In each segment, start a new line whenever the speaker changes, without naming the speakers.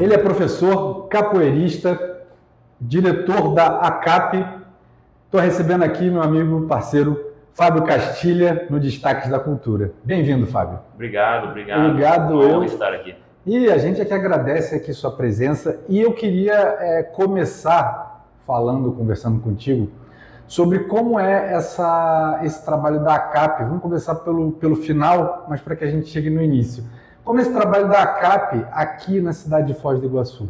Ele é professor, capoeirista, diretor da ACAP. Estou recebendo aqui meu amigo, parceiro, Fábio Castilha, no Destaques da Cultura. Bem-vindo, Fábio.
Obrigado.
Obrigado, eu.
Estar aqui.
E a gente é que agradece aqui sua presença. E eu queria começar conversando contigo, sobre como é esse trabalho da ACAP. Vamos começar pelo final, mas para que a gente chegue no início. Como é esse trabalho da ACAP aqui na cidade de Foz do Iguaçu?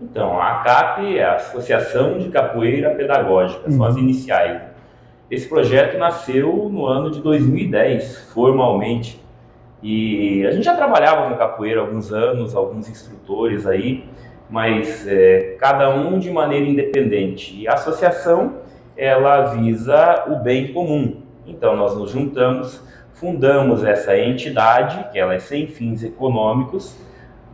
Então, a ACAP é a Associação de Capoeira Pedagógica, são as iniciais. Esse projeto nasceu no ano de 2010, formalmente. E a gente já trabalhava com capoeira há alguns anos, alguns instrutores aí, mas cada um de maneira independente. E a associação, ela visa o bem comum. Então, nós nos juntamos, fundamos essa entidade, que ela é sem fins econômicos,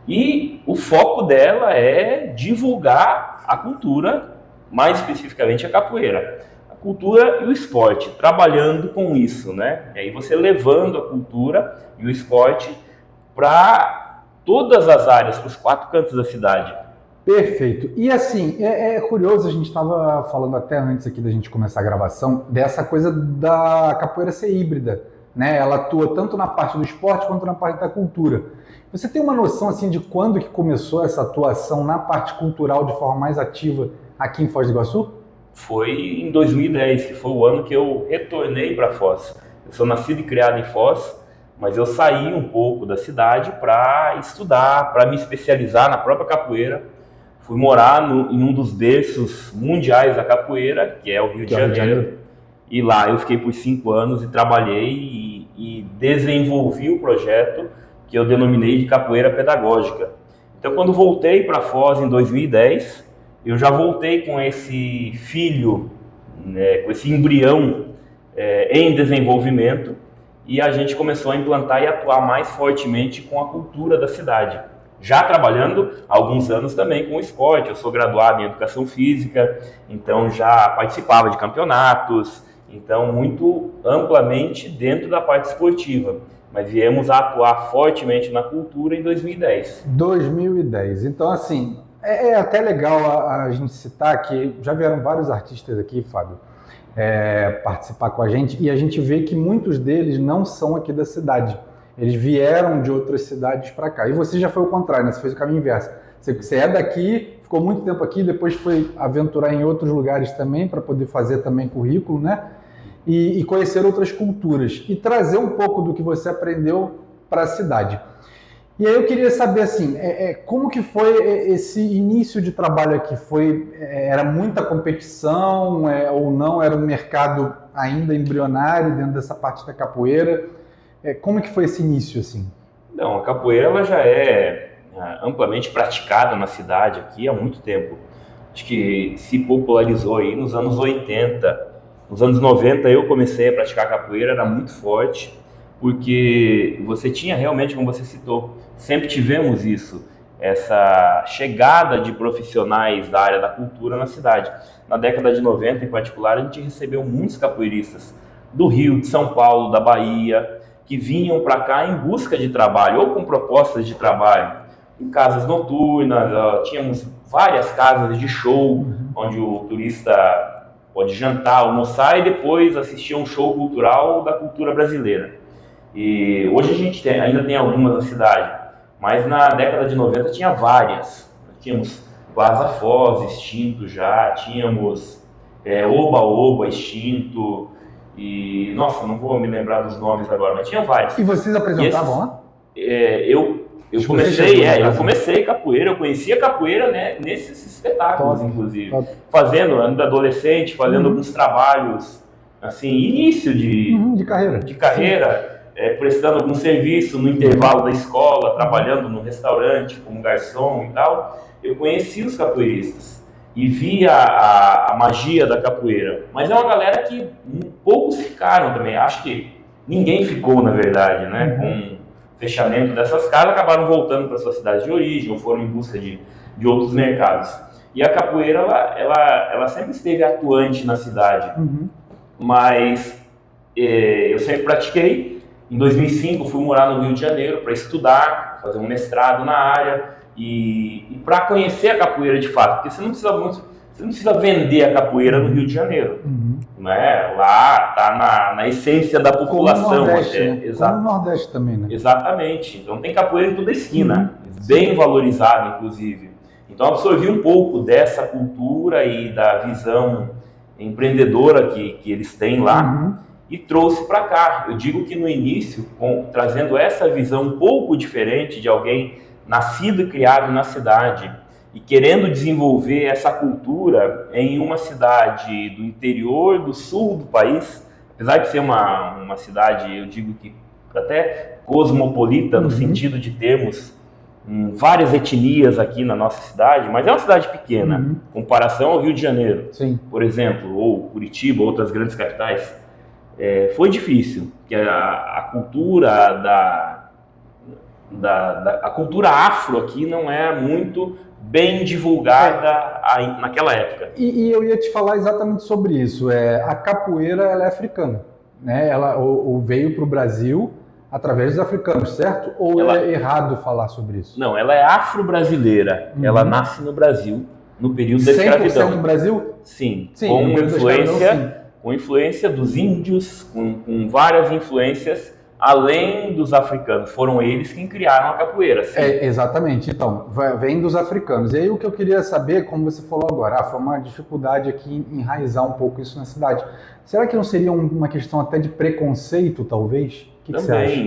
e o foco dela é divulgar a cultura, mais especificamente a capoeira. A cultura e o esporte, trabalhando com isso, né? E aí você levando a cultura e o esporte para todas as áreas, para os 4 cantos da cidade.
Perfeito. E assim, é curioso, a gente estava falando até antes aqui da gente começar a gravação, dessa coisa da capoeira ser híbrida, né? Ela atua tanto na parte do esporte quanto na parte da cultura. Você tem uma noção assim de quando que começou essa atuação na parte cultural de forma mais ativa aqui em Foz do Iguaçu?
Foi em 2010, que foi o ano que eu retornei para Foz. Eu sou nascido e criado em Foz, mas eu saí um pouco da cidade para estudar, para me especializar na própria capoeira. Fui morar em um dos berços mundiais da capoeira, que é o Rio de Janeiro. E lá eu fiquei por 5 anos e trabalhei e desenvolvi o projeto que eu denominei de capoeira pedagógica. Então, quando voltei para Foz em 2010, eu já voltei com esse filho, né, com esse embrião em desenvolvimento, e a gente começou a implantar e atuar mais fortemente com a cultura da cidade. Já trabalhando há alguns anos também com o esporte. Eu sou graduado em Educação Física, então já participava de campeonatos, então muito amplamente dentro da parte esportiva. Mas viemos a atuar fortemente na cultura em 2010.
2010. Então, assim, é até legal a gente citar que já vieram vários artistas aqui, Fábio, participar com a gente, e a gente vê que muitos deles não são aqui da cidade. Eles vieram de outras cidades para cá. E você já foi o contrário, né? Você fez o caminho inverso. Você é daqui, ficou muito tempo aqui, depois foi aventurar em outros lugares também, para poder fazer também currículo, né? E conhecer outras culturas. E trazer um pouco do que você aprendeu para a cidade. E aí eu queria saber, assim, como que foi esse início de trabalho aqui? Era muita competição ou não? Era um mercado ainda embrionário dentro dessa parte da capoeira? Como que foi esse início, assim?
Não, a capoeira ela já é amplamente praticada na cidade aqui há muito tempo. Acho que se popularizou aí nos anos 80. Nos anos 90 eu comecei a praticar capoeira, era muito forte, porque você tinha realmente, como você citou, sempre tivemos isso, essa chegada de profissionais da área da cultura na cidade. Na década de 90, em particular, a gente recebeu muitos capoeiristas do Rio, de São Paulo, da Bahia, que vinham para cá em busca de trabalho ou com propostas de trabalho. Em casas noturnas, tínhamos várias casas de show, onde o turista pode jantar, almoçar e depois assistir a um show cultural da cultura brasileira. E hoje a gente ainda tem algumas na cidade, mas na década de 90 tinha várias. Tínhamos Plaza Foz, extinto já, tínhamos Oba Oba, extinto, e nossa, não vou me lembrar dos nomes agora, mas tinha vários.
E vocês apresentavam lá?
Eu comecei capoeira, eu conhecia capoeira, né, nesses espetáculos, inclusive. Fazendo, adolescente, fazendo alguns trabalhos, assim, início de carreira, prestando algum serviço no intervalo da escola, trabalhando no restaurante como garçom e tal. Eu conheci os capoeiristas e via a magia da capoeira. Mas é uma galera que poucos ficaram também. Acho que ninguém ficou, na verdade, né? Com o fechamento dessas casas, acabaram voltando para suas cidades de origem ou foram em busca de outros mercados. E a capoeira, ela sempre esteve atuante na cidade. Mas eu sempre pratiquei. Em 2005, fui morar no Rio de Janeiro para estudar, fazer um mestrado na área. E para conhecer a capoeira de fato, porque você não precisa vender a capoeira no Rio de Janeiro, né? Lá está na essência da população.
Como no Nordeste,
até.
né? Como no Nordeste também, né?
Exatamente. Então tem capoeira em toda esquina, bem valorizada, inclusive. Então absorvi um pouco dessa cultura e da visão empreendedora que eles têm lá e trouxe para cá. Eu digo que no início, trazendo essa visão um pouco diferente de alguém nascido e criado na cidade e querendo desenvolver essa cultura em uma cidade do interior, do sul do país, apesar de ser uma cidade, eu digo que até cosmopolita, no sentido de termos várias etnias aqui na nossa cidade, mas é uma cidade pequena, em comparação ao Rio de Janeiro, por exemplo, ou Curitiba, outras grandes capitais. Foi difícil, porque a cultura a cultura afro aqui não é muito bem divulgada naquela época.
E eu ia te falar exatamente sobre isso. A capoeira ela é africana, né? Ela veio para o Brasil através dos africanos, certo? Ou é errado falar sobre isso?
Não, ela é afro-brasileira. Ela nasce no Brasil, no período da escravidão.
100% no Brasil?
Sim, com influência dos índios, com várias influências além dos africanos. Foram eles quem criaram a capoeira.
Exatamente. Então, vem dos africanos. E aí o que eu queria saber, como você falou agora, foi uma dificuldade aqui em enraizar um pouco isso na cidade. Será que não seria uma questão até de preconceito, talvez? O que você acha?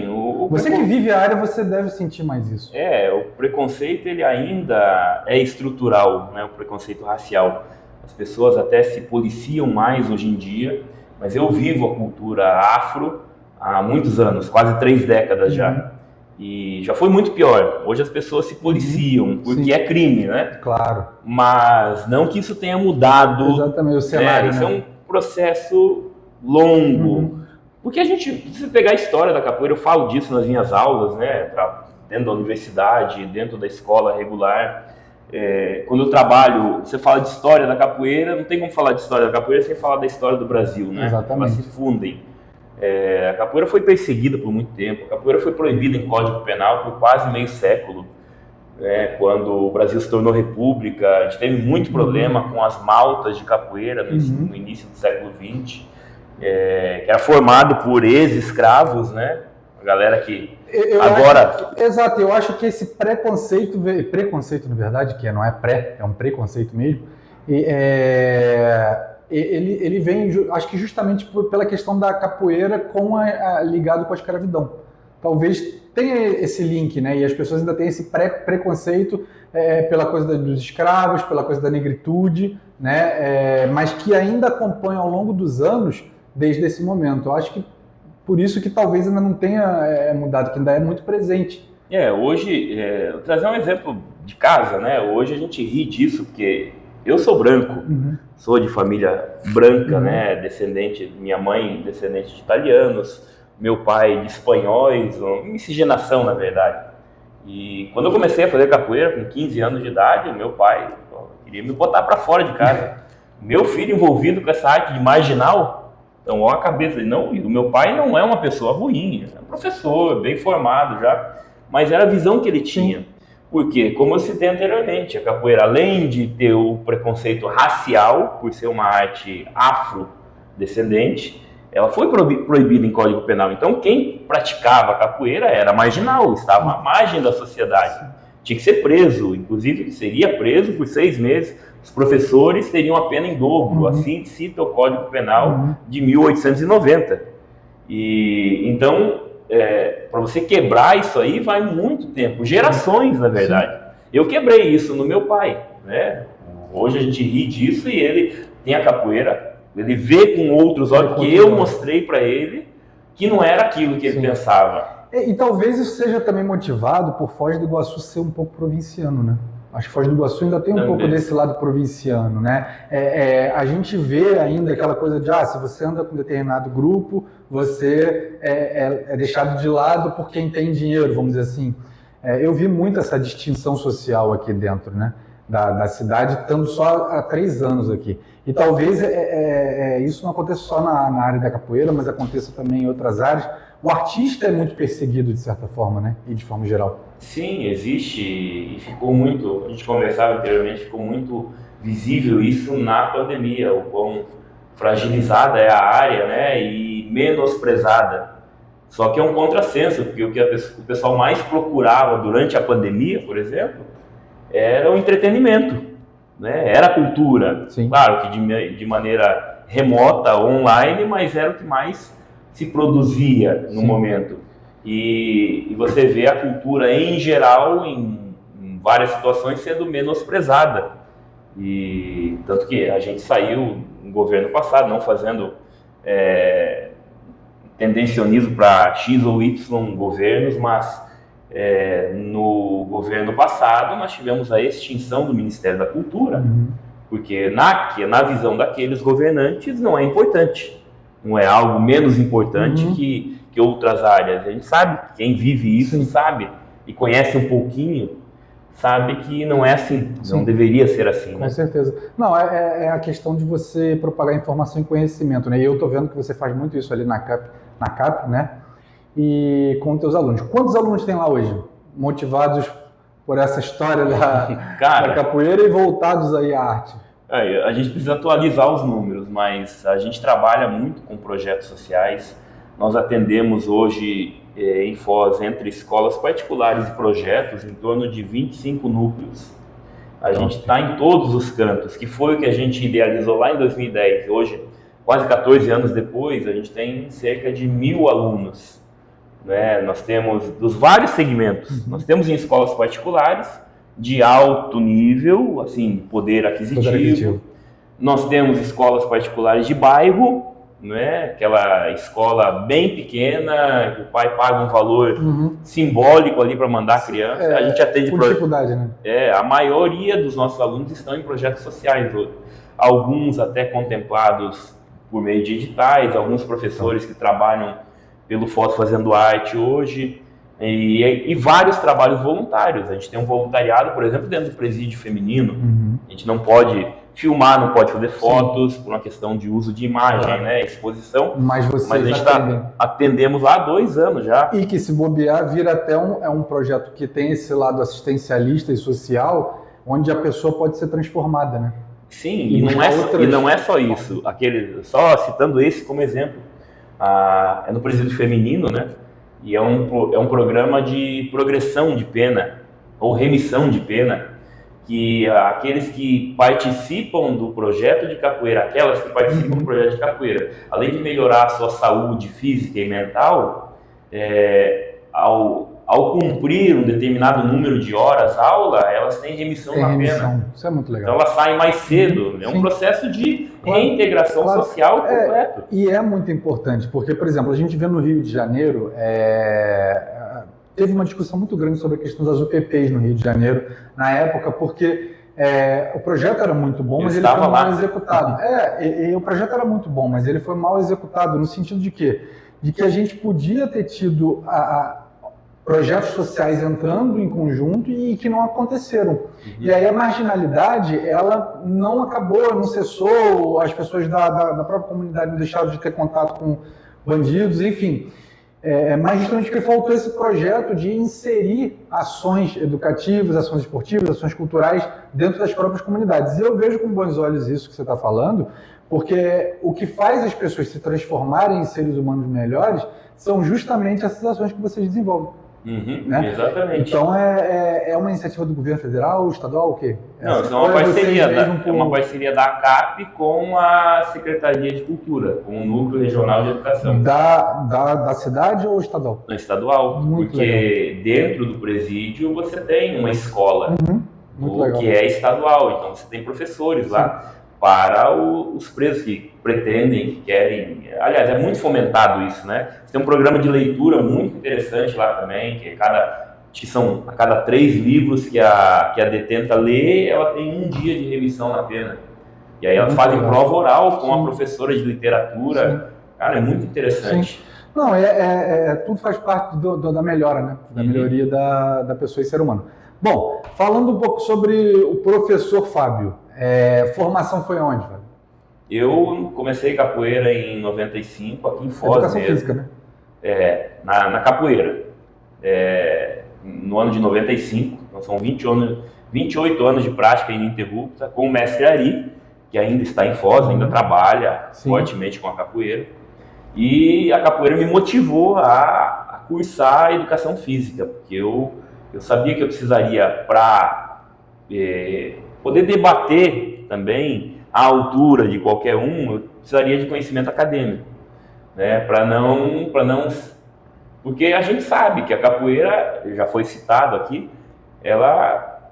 Você que vive a área, você deve sentir mais isso.
O preconceito ele ainda é estrutural, né? O preconceito racial. As pessoas até se policiam mais hoje em dia, mas eu vivo a cultura afro há muitos anos, quase 3 décadas já. E já foi muito pior. Hoje as pessoas se policiam, porque é crime, né?
Claro.
Mas não que isso tenha mudado.
Exatamente, o cenário,
Isso é um processo longo. Porque se pegar a história da capoeira, eu falo disso nas minhas aulas, né? Dentro da universidade, dentro da escola regular. Quando eu trabalho, você fala de história da capoeira, não tem como falar de história da capoeira sem falar da história do Brasil, né?
Exatamente.
Elas se fundem. A capoeira foi perseguida por muito tempo, a capoeira foi proibida em Código Penal por quase meio século. Quando o Brasil se tornou república, a gente teve muito problema com as maltas de capoeira no início do século XX, que era formado por ex-escravos, né? A galera que
Exato, eu acho que esse preconceito na verdade, que não é é um preconceito mesmo, ele vem, acho que justamente pela questão da capoeira ligado com a escravidão. Talvez tenha esse link, né? E as pessoas ainda têm esse preconceito pela coisa dos escravos, pela coisa da negritude, né? Mas que ainda acompanha ao longo dos anos, desde esse momento. Eu acho que por isso que talvez ainda não tenha mudado, que ainda é muito presente.
Hoje, vou trazer um exemplo de casa, né? Hoje a gente ri disso, porque eu sou branco, sou de família branca, né? Descendente, minha mãe descendente de italianos, meu pai de espanhóis, uma miscigenação, na verdade. E quando eu comecei a fazer capoeira com 15 anos de idade, meu pai queria me botar para fora de casa. Meu filho envolvido com essa arte de marginal, então ó a cabeça dele, não, e o meu pai não é uma pessoa ruim, é um professor, bem formado já, mas era a visão que ele tinha. Porque, como eu citei anteriormente, a capoeira, além de ter o preconceito racial, por ser uma arte afrodescendente, ela foi proibida em Código Penal. Então, quem praticava a capoeira era marginal, estava à margem da sociedade. Tinha que ser preso, inclusive seria preso por 6 meses. Os professores teriam a pena em dobro, assim cita o Código Penal de 1890. Então, para você quebrar isso aí vai muito tempo, gerações na verdade. Eu quebrei isso no meu pai, né? Hoje a gente ri disso e ele tem a capoeira, ele vê com outros olhos que eu mostrei para ele que não era aquilo que ele pensava.
E talvez isso seja também motivado por Foz do Iguaçu ser um pouco provinciano, né? Acho que Foz do Iguaçu ainda tem um pouco desse lado provinciano, né? A gente vê ainda aquela coisa de, se você anda com determinado grupo, você é deixado de lado por quem tem dinheiro, vamos dizer assim. Eu vi muito essa distinção social aqui dentro, né? da cidade, estando só há 3 anos aqui. E talvez isso não aconteça só na área da capoeira, mas aconteça também em outras áreas. O artista é muito perseguido, de certa forma, né? E de forma geral.
Sim, existe e ficou muito, a gente conversava anteriormente, ficou muito visível isso na pandemia, o quão fragilizada é a área, né, e menosprezada. Só que é um contrassenso, porque o que o pessoal mais procurava durante a pandemia, por exemplo, era o entretenimento, né, era a cultura.
Sim.
Claro que de maneira remota, online, mas era o que mais se produzia no momento. E você vê a cultura em geral, em várias situações, sendo menosprezada. E tanto que a gente saiu no governo passado, não fazendo tendencionismo para X ou Y governos, mas no governo passado nós tivemos a extinção do Ministério da Cultura, porque na visão daqueles governantes não é importante, não é algo menos importante que outras áreas. A gente sabe, quem vive isso sabe e conhece um pouquinho, sabe que não é assim, não deveria ser assim, né?
Com certeza. Não, é a questão de você propagar informação e conhecimento, né? E eu estou vendo que você faz muito isso ali na CAP, né? E com os teus alunos. Quantos alunos tem lá hoje? Motivados por essa história da capoeira e voltados aí à arte?
A gente precisa atualizar os números, mas a gente trabalha muito com projetos sociais. Nós atendemos hoje em Foz, entre escolas particulares e projetos, em torno de 25 núcleos. A gente está em todos os cantos, que foi o que a gente idealizou lá em 2010. Hoje, quase 14 anos depois, a gente tem cerca de 1.000 alunos. Né? Nós temos dos vários segmentos. Nós temos em escolas particulares, de alto nível, assim, poder aquisitivo. Nós temos escolas particulares de bairro, né? Aquela escola bem pequena, que o pai paga um valor simbólico ali para mandar a criança. A gente atende
por dificuldade, né?
A maioria dos nossos alunos estão em projetos sociais hoje. Alguns até contemplados por meio de editais, alguns professores que trabalham pelo Foz Fazendo Arte hoje, e vários trabalhos voluntários. A gente tem um voluntariado, por exemplo, dentro do presídio feminino. A gente não pode filmar, não pode fazer fotos por uma questão de uso de imagem, né, exposição.
Mas
a gente atendemos lá há 2 anos já.
E que se bobear vira até um projeto que tem esse lado assistencialista e social, onde a pessoa pode ser transformada, né?
Sim, e não é só isso. Só citando esse como exemplo, é no presídio feminino, né? E é um programa de progressão de pena ou remissão de pena, que aqueles que participam do projeto de capoeira, aquelas que participam do projeto de capoeira, além de melhorar a sua saúde física e mental, ao cumprir um determinado número de horas aula, elas têm remissão na pena.
Isso é muito legal.
Então elas saem mais cedo. É um processo de reintegração social completo.
E é muito importante, porque, por exemplo, a gente vê no Rio de Janeiro, teve uma discussão muito grande sobre a questão das UPPs no Rio de Janeiro, na época, porque o projeto era muito bom, mas ele foi mal executado. E o projeto era muito bom, mas ele foi mal executado, no sentido de quê? De que a gente podia ter tido projetos sociais entrando em conjunto e que não aconteceram. E aí a marginalidade, ela não acabou, não cessou, as pessoas da própria comunidade não deixaram de ter contato com bandidos, enfim. Mas justamente porque faltou esse projeto de inserir ações educativas, ações esportivas, ações culturais dentro das próprias comunidades. E eu vejo com bons olhos isso que você está falando, porque o que faz as pessoas se transformarem em seres humanos melhores são justamente essas ações que vocês desenvolvem. Né?
Exatamente.
Então é uma iniciativa do governo federal, estadual, o quê?
Não, é uma parceria da ACAP com a Secretaria de Cultura, com o Núcleo Regional de Educação.
Da cidade ou estadual?
Estadual,
muito
porque
legal.
Dentro do presídio você tem uma escola, que é estadual, então você tem professores lá para os presos que pretendem, que querem. Aliás, é muito fomentado isso, né? Você tem um programa de leitura muito interessante lá também, que a cada 3 livros que a detenta lê, ela tem 1 dia de remissão na pena. E aí elas fazem prova oral com a professora de literatura. Cara, é muito interessante.
Não, tudo faz parte da melhora, né? Da melhoria da pessoa e ser humano. Bom, falando um pouco sobre o professor Fábio, formação foi onde, Fábio?
Eu comecei capoeira em 95, aqui em Foz
Educação
mesmo.
física, né?
Na capoeira. No ano de 95, então são 28 anos de prática ininterrupta, com o mestre Ari, que ainda está em Foz, ainda trabalha fortemente com a capoeira. E a capoeira me motivou a cursar a educação física, porque eu sabia que eu precisaria, para poder debater também à altura de qualquer um, eu precisaria de conhecimento acadêmico, né? Para não, porque a gente sabe que a capoeira, já foi citado aqui, ela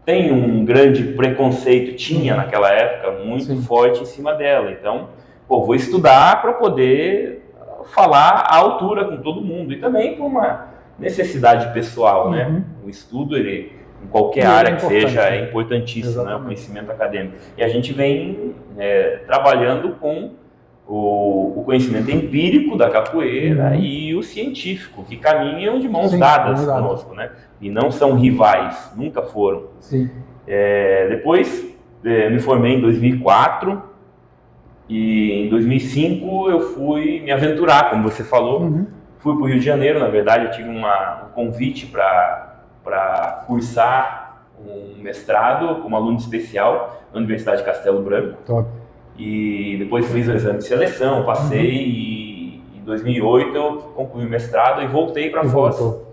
tem um grande preconceito, tinha naquela época muito forte em cima dela. Então, vou estudar para poder falar à altura com todo mundo, e também por uma necessidade pessoal, né? O estudo, em qualquer área que seja, é importantíssimo, né? O conhecimento acadêmico. E a gente vem trabalhando com o conhecimento empírico da capoeira e o científico, que caminham de mãos dadas conosco, né? E não são rivais, nunca foram. Depois me formei em 2004 e em 2005 eu fui me aventurar, como você falou. Fui para o Rio de Janeiro, na verdade eu tive um convite para cursar um mestrado como aluno especial na Universidade de Castelo Branco.
Top.
E depois fiz o exame de seleção, passei e em 2008 eu concluí o mestrado e voltei para Foz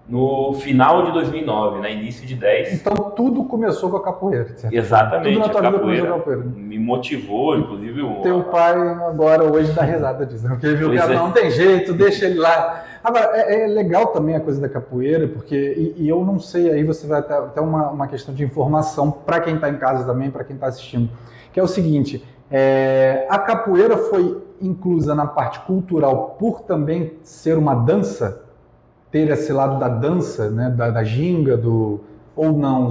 no final de 2009, né, início de 10.
Então tudo começou com a capoeira, certo?
Exatamente,
tudo na tua vida começou com a
capoeira me motivou, inclusive
Teu pai agora hoje dá risada disso, porque ele viu que não tem jeito, deixa ele lá. Agora, é legal também a coisa da capoeira, porque, e eu não sei, aí você vai até uma questão de informação para quem está em casa também, para quem está assistindo, que é o seguinte, a capoeira foi inclusa na parte cultural por também ser uma dança, ter esse lado da dança, né, da ginga, ou não?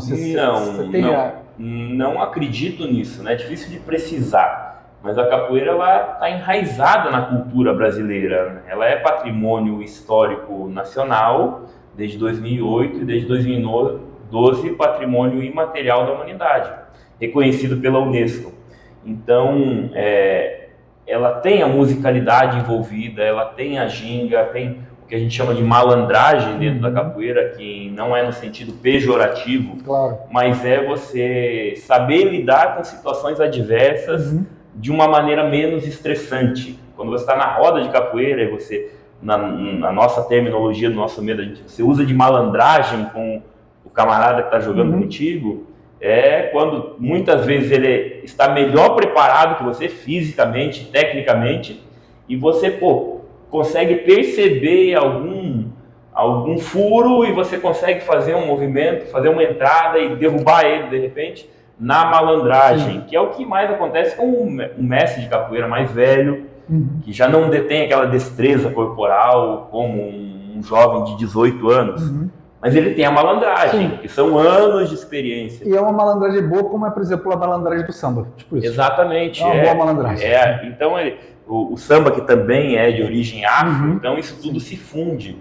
Não acredito nisso, né? É difícil de precisar, mas a capoeira está enraizada na cultura brasileira. Ela é patrimônio histórico nacional desde 2008 e desde 2012 patrimônio imaterial da humanidade, reconhecido pela Unesco. Então, ela tem a musicalidade envolvida, ela tem a ginga, tem o que a gente chama de malandragem dentro da capoeira, que não é no sentido pejorativo, mas é você saber lidar com situações adversas de uma maneira menos estressante. Quando você está na roda de capoeira e você, na nossa terminologia, no nosso meio, você usa de malandragem com o camarada que está jogando contigo, quando muitas vezes ele está melhor preparado que você fisicamente, tecnicamente, e você, consegue perceber algum furo e você consegue fazer um movimento, fazer uma entrada e derrubar ele de repente na malandragem, que é o que mais acontece com um mestre de capoeira mais velho, que já não detém aquela destreza corporal como um jovem de 18 anos. Mas ele tem a malandragem, que são anos de experiência.
E é uma malandragem boa, como é, por exemplo, a malandragem do samba. Tipo isso.
Exatamente.
É uma boa malandragem.
Então, o samba, que também é de origem afro, então isso tudo se funde.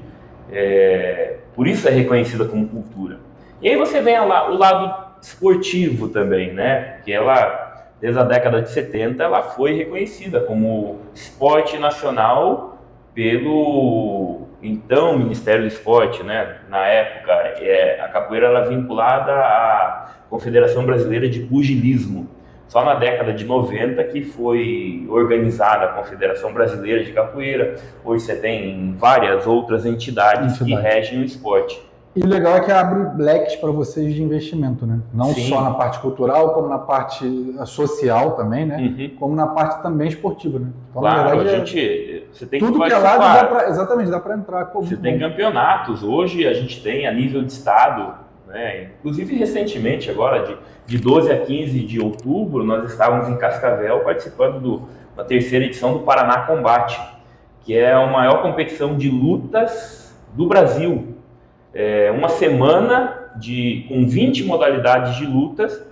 Por isso é reconhecida como cultura. E aí você vem o lado esportivo também, né? Que ela, desde a década de 70, ela foi reconhecida como esporte nacional pelo então Ministério do Esporte, né? Na época, a capoeira era vinculada à Confederação Brasileira de Pugilismo. Só na década de 90 que foi organizada a Confederação Brasileira de Capoeira. Hoje você tem várias outras entidades que regem o esporte.
E o legal é que abre leques para vocês de investimento, né? Não só na parte cultural, como na parte social também, né? Como na parte também esportiva, né?
Então, claro, na verdade, você tem
tudo que é lado dá para entrar.
Você tem campeonatos. Hoje a gente tem a nível de estado, né? Inclusive recentemente, agora de 12 a 15 de outubro, nós estávamos em Cascavel participando da terceira edição do Paraná Combate, que é a maior competição de lutas do Brasil. Uma semana com 20 modalidades de lutas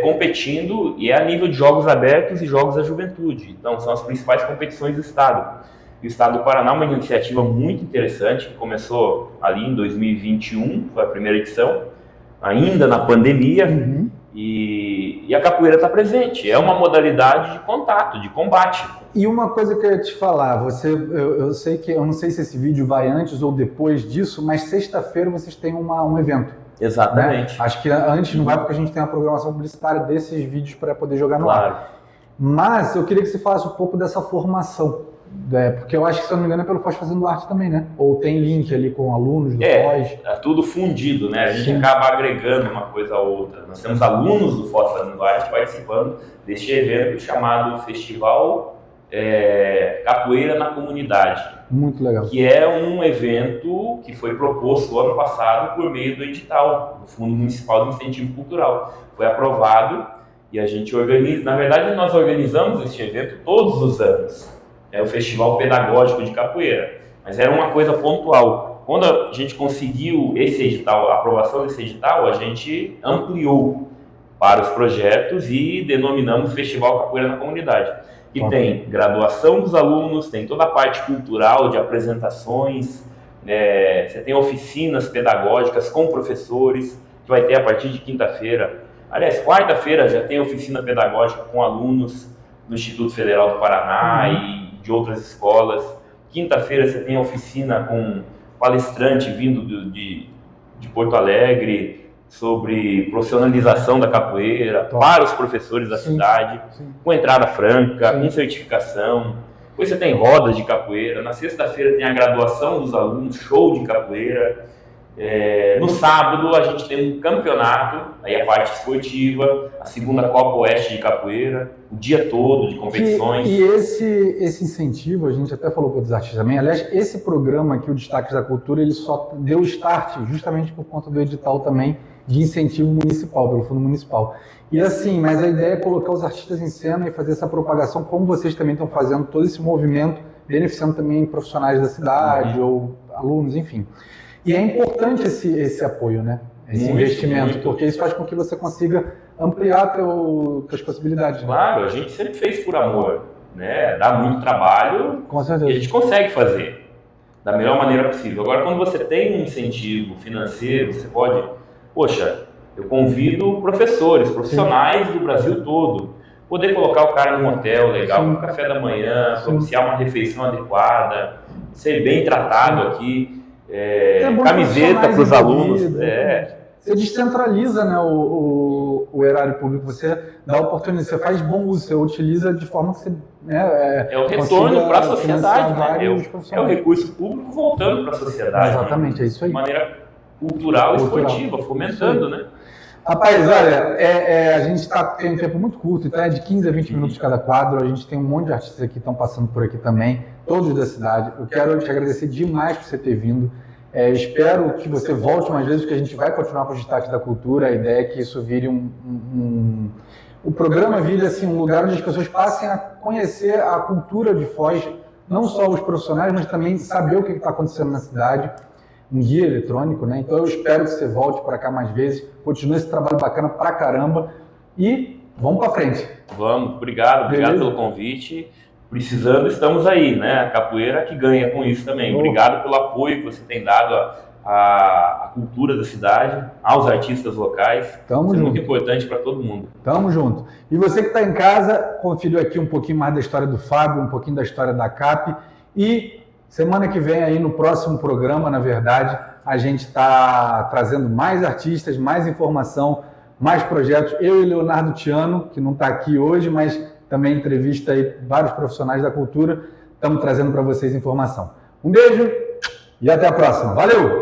competindo, e é a nível de jogos abertos e jogos da juventude. Então são as principais competições do estado. E o estado do Paraná é uma iniciativa muito interessante, que começou ali em 2021, foi a primeira edição, ainda na pandemia,
Uhum.
e a capoeira está presente. É uma modalidade de contato, de combate.
E uma coisa que eu ia te falar, eu sei que, eu não sei se esse vídeo vai antes ou depois disso, mas sexta-feira vocês têm um evento.
Exatamente.
Né? Acho que antes não vai, porque a gente tem uma programação publicitária desses vídeos para poder jogar no ar. Mas eu queria que você falasse um pouco dessa formação, porque eu acho que, se eu não me engano, é pelo Foz Fazendo Arte também, né? Ou tem link ali com alunos do Foz?
É tudo fundido, né? A gente
Sim.
acaba agregando uma coisa a outra. Nós temos alunos do Foz Fazendo Arte participando deste evento chamado Festival Capoeira na Comunidade.
Muito legal.
Que é um evento que foi proposto ano passado por meio do edital, do Fundo Municipal de Incentivo Cultural. Foi aprovado e a gente organiza. Na verdade, nós organizamos este evento todos os anos. É o Festival Pedagógico de Capoeira, mas era uma coisa pontual. Quando a gente conseguiu esse edital, a aprovação desse edital, a gente ampliou para os projetos e denominamos Festival Capoeira na Comunidade. Que tem graduação dos alunos, tem toda a parte cultural de apresentações, você tem oficinas pedagógicas com professores, que vai ter a partir de quinta-feira. Aliás, quarta-feira já tem oficina pedagógica com alunos do Instituto Federal do Paraná e de outras escolas. Quinta-feira você tem oficina com palestrante vindo de Porto Alegre, sobre profissionalização da capoeira para os professores da cidade, com entrada franca, com certificação. Depois você tem rodas de capoeira. Na sexta-feira tem a graduação dos alunos, show de capoeira. No sábado a gente tem um campeonato, aí a parte esportiva, a segunda Copa Oeste de Capoeira, o dia todo de competições.
E esse incentivo, a gente até falou com os artistas também, aliás, esse programa aqui, o Destaques da Cultura, ele só deu start justamente por conta do edital também de incentivo municipal, pelo Fundo Municipal. E assim, mas a ideia é colocar os artistas em cena e fazer essa propagação, como vocês também estão fazendo, todo esse movimento, beneficiando também profissionais da cidade, ou alunos, enfim. E é importante esse apoio, né? Esse investimento, porque isso faz com que você consiga ampliar suas possibilidades.
Claro, a gente sempre fez por amor, né? Dá muito trabalho,
com certeza.
E a gente consegue fazer da melhor maneira possível. Agora, quando você tem um incentivo financeiro, você pode... Poxa, eu convido professores, profissionais do Brasil todo, poder colocar o cara num hotel legal, com café da manhã, propiciar uma refeição adequada, ser bem tratado aqui, camiseta para os alunos.
Você descentraliza, né, o erário público, você dá oportunidade, você faz bom uso, você utiliza de forma que você...
é o retorno para a sociedade, né? É o recurso público voltando para a sociedade.
Exatamente, né? É isso aí.
De maneira cultural e esportiva, fomentando, né?
Rapaz, olha, a gente tem um tempo muito curto, então é de 15 a 20 minutos cada quadro, a gente tem um monte de artistas aqui que estão passando por aqui também, todos da cidade. Eu quero te agradecer demais por você ter vindo. Espero que você volte mais vezes, porque a gente vai continuar com os destaques da cultura. A ideia é que isso vire o programa vire assim, um lugar onde as pessoas passem a conhecer a cultura de Foz, não só os profissionais, mas também saber o que está acontecendo na cidade. Um guia eletrônico, né? Então eu espero que você volte para cá mais vezes, continue esse trabalho bacana pra caramba e vamos para frente.
Vamos, obrigado pelo convite. Precisando, estamos aí, né? A capoeira que ganha com isso também. Obrigado pelo apoio que você tem dado à cultura da cidade, aos artistas locais. Isso é muito importante para todo mundo.
Tamo junto. E você que está em casa, conferiu aqui um pouquinho mais da história do Fábio, um pouquinho da história da CAP e semana que vem, aí no próximo programa, na verdade, a gente está trazendo mais artistas, mais informação, mais projetos. Eu e Leonardo Tiano, que não está aqui hoje, mas também entrevista aí vários profissionais da cultura. Estamos trazendo para vocês informação. Um beijo e até a próxima. Valeu!